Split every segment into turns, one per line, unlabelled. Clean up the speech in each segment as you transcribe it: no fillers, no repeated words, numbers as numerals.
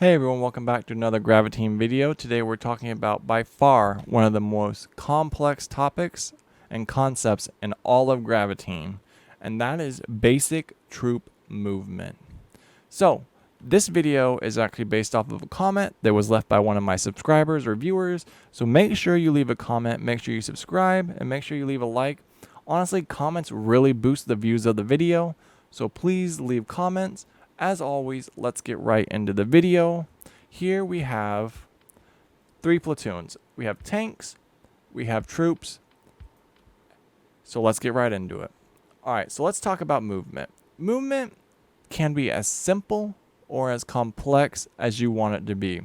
Hey everyone, welcome back to another Graviteam video. Today we're talking about by far one of the most complex topics and concepts in all of Graviteam, and that is basic troop movement. So, this video is actually based off of a comment that was left by one of my subscribers or viewers, so make sure you leave a comment, make sure you subscribe, and make sure you leave a like. Honestly, comments really boost the views of the video, so please leave comments. As always, let's get right into the video. Here we have 3 platoons. We have tanks, we have troops, so let's get right into it. Alright, so let's talk about movement. Movement can be as simple or as complex as you want it to be.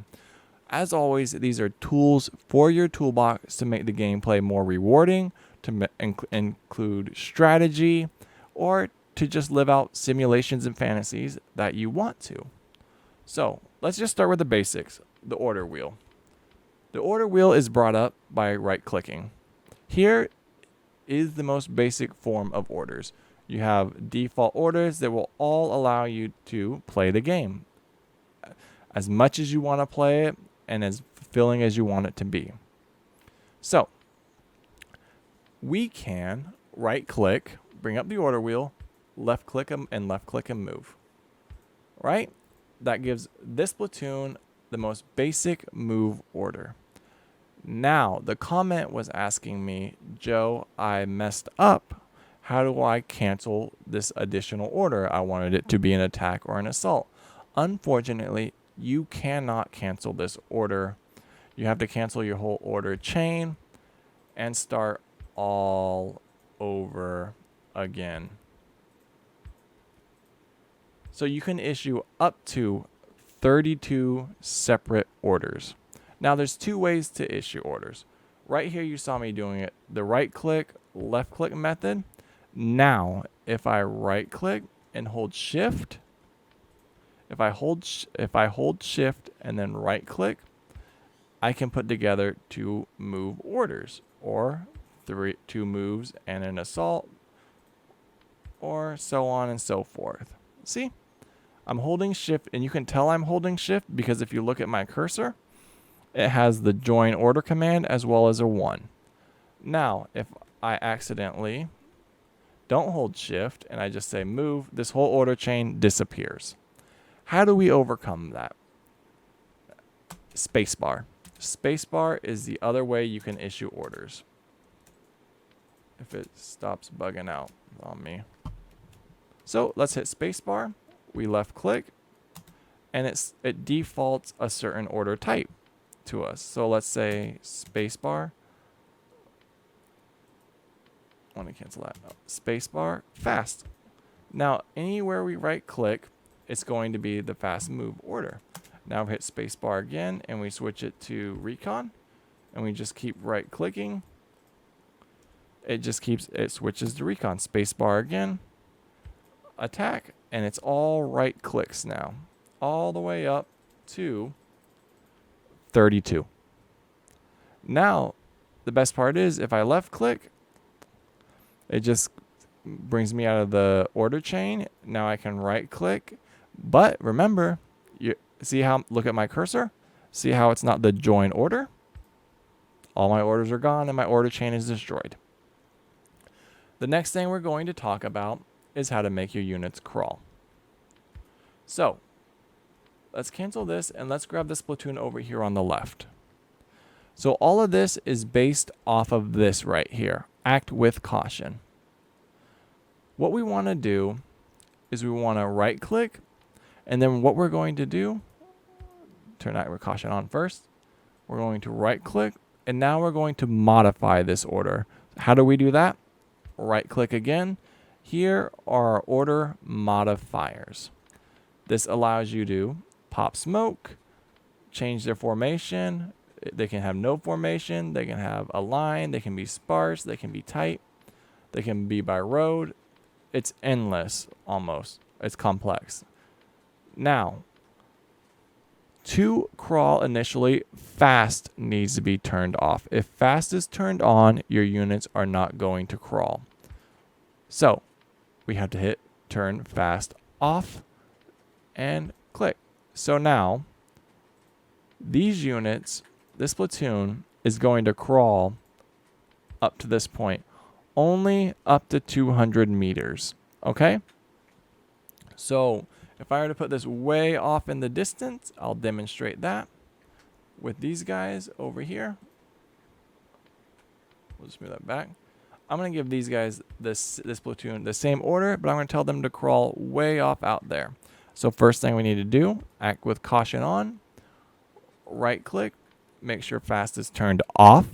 As always, these are tools for your toolbox to make the gameplay more rewarding, to include strategy, or to just live out simulations and fantasies that you want to. So let's just start with the basics, the order wheel. The order wheel is brought up by right clicking. Here is the most basic form of orders. You have default orders that will all allow you to play the game as much as you want to play it and as fulfilling as you want it to be. So we can right click, bring up the order wheel, left click them and left click and move. Right? That gives this platoon the most basic move order. Now, the comment was asking me, Joe, I messed up. How do I cancel this additional order? I wanted it to be an attack or an assault. Unfortunately, you cannot cancel this order. You have to cancel your whole order chain and start all over again. So you can issue up to 32 separate orders. Now there's 2 ways to issue orders. Right here you saw me doing it the right click, left click method. Now if I right click and hold shift, if I hold shift and then right click, I can put together 2 move orders, or 2 moves and an assault, or so on and so forth. See? I'm holding shift, and you can tell I'm holding shift because if you look at my cursor, it has the join order command as well as a 1. Now, if I accidentally don't hold shift and I just say move, this whole order chain disappears. How do we overcome that? Spacebar. Spacebar is the other way you can issue orders. If it stops bugging out on me. So let's hit spacebar. We left click, and it defaults a certain order type to us. So let's say spacebar. I want to cancel that. No. Spacebar fast. Now anywhere we right click, it's going to be the fast move order. Now we hit spacebar again, and we switch it to recon, and we just keep right clicking. It switches to recon. Spacebar again. Attack, and it's all right clicks now, all the way up to 32. Now, the best part is if I left click, it just brings me out of the order chain. Now I can right click, but remember, you see how, look at my cursor, see how it's not the join order? All my orders are gone and my order chain is destroyed. The next thing we're going to talk about is how to make your units crawl. So let's cancel this and let's grab this platoon over here on the left. So all of this is based off of this right here, act with caution. What we want to do is we want to right click, and then what we're going to do, turn act with caution on first. We're going to right click, and now we're going to modify this order. How do we do that? Right click again. Here are our order modifiers. This allows you to pop smoke, change their formation. They can have no formation. They can have a line. They can be sparse. They can be tight. They can be by road. It's endless almost. It's complex. Now, to crawl initially, fast needs to be turned off. If fast is turned on, your units are not going to crawl. So we have to hit turn fast off and click. So now These units, this platoon, is going to crawl up to this point, only up to 200 meters, okay? So if I were to put this way off in the distance, I'll demonstrate that with these guys over here. We'll just move that back. I'm going to give these guys, this platoon, the same order, but I'm going to tell them to crawl way off out there. So first thing we need to do, act with caution on, right click, make sure fast is turned off,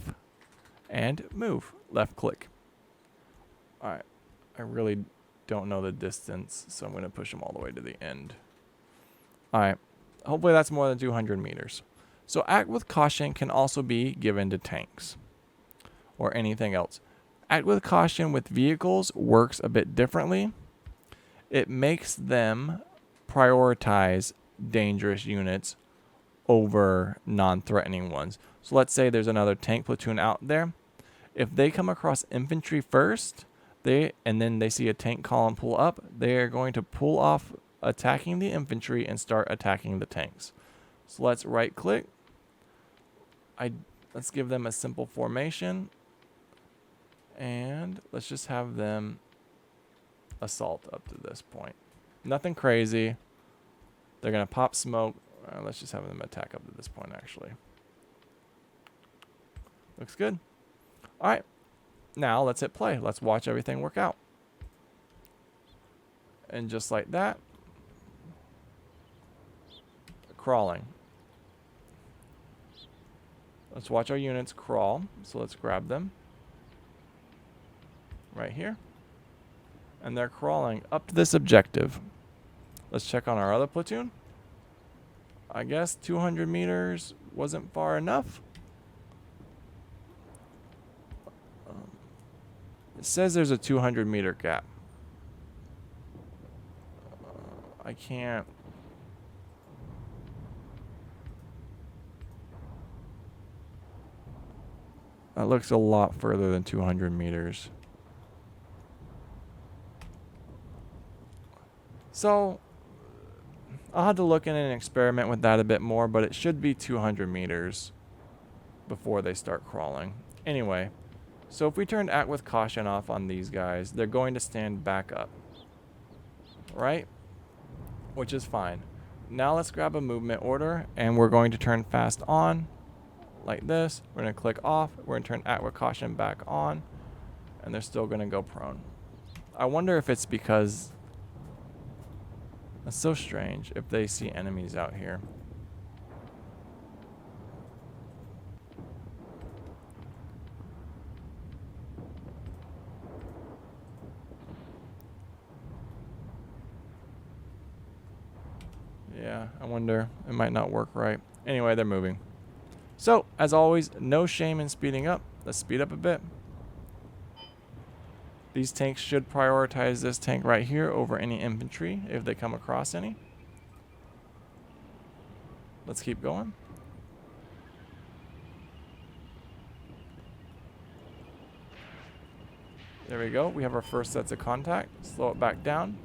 and move, left click. All right, I really don't know the distance, so I'm going to push them all the way to the end. All right, hopefully that's more than 200 meters. So act with caution can also be given to tanks or anything else. Act with caution with vehicles works a bit differently. It makes them prioritize dangerous units over non-threatening ones. So let's say there's another tank platoon out there. If they come across infantry first, and then they see a tank column pull up, they're going to pull off attacking the infantry and start attacking the tanks. So let's right click. Let's give them a simple formation. And let's just have them assault up to this point. Nothing crazy. They're going to pop smoke. Let's just have them attack up to this point, actually. Looks good. All right. Now let's hit play. Let's watch everything work out. And just like that, crawling. Let's watch our units crawl. So let's grab them. Right here. And they're crawling up to this objective. Let's check on our other platoon. I guess 200 meters wasn't far enough. It says there's a 200 meter gap. I can't. That looks a lot further than 200 meters. So I'll have to look in and experiment with that a bit more, but it should be 200 meters before they start crawling. Anyway, so if we turn act with caution off on these guys, they're going to stand back up, right? Which is fine. Now let's grab a movement order, and we're going to turn fast on like this. We're going to click off. We're going to turn act with caution back on, and they're still going to go prone. I wonder if it's because... That's so strange if they see enemies out here. Yeah, I wonder. It might not work right. Anyway, they're moving. So, as always, no shame in speeding up. Let's speed up a bit. These tanks should prioritize this tank right here over any infantry if they come across any. Let's keep going. There we go. We have our first sets of contact. Slow it back down.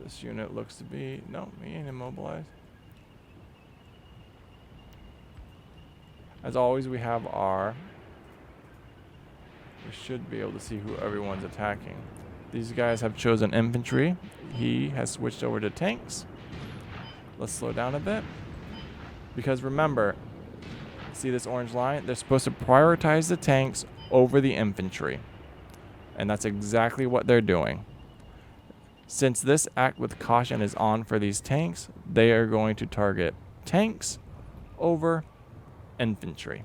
This unit looks to be... No, he ain't immobilized. As always, we have our... We should be able to see who everyone's attacking. These guys have chosen infantry. He has switched over to tanks. Let's slow down a bit. Because remember, see this orange line? They're supposed to prioritize the tanks over the infantry. And that's exactly what they're doing. Since this act with caution is on for these tanks, they are going to target tanks over infantry.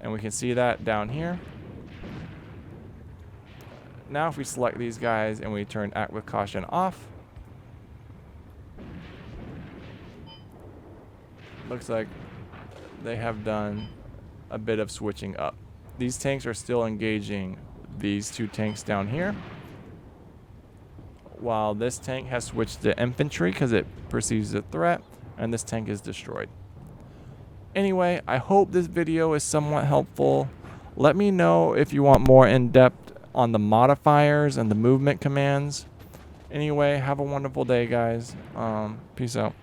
And we can see that down here. Now if we select these guys and we turn act with caution off, looks like they have done a bit of switching up. These tanks are still engaging these two tanks down here, while this tank has switched to infantry because it perceives a threat, and this tank is destroyed. Anyway, I hope this video is somewhat helpful. Let me know if you want more in-depth on the modifiers and the movement commands. Anyway, have a wonderful day, guys. Peace out.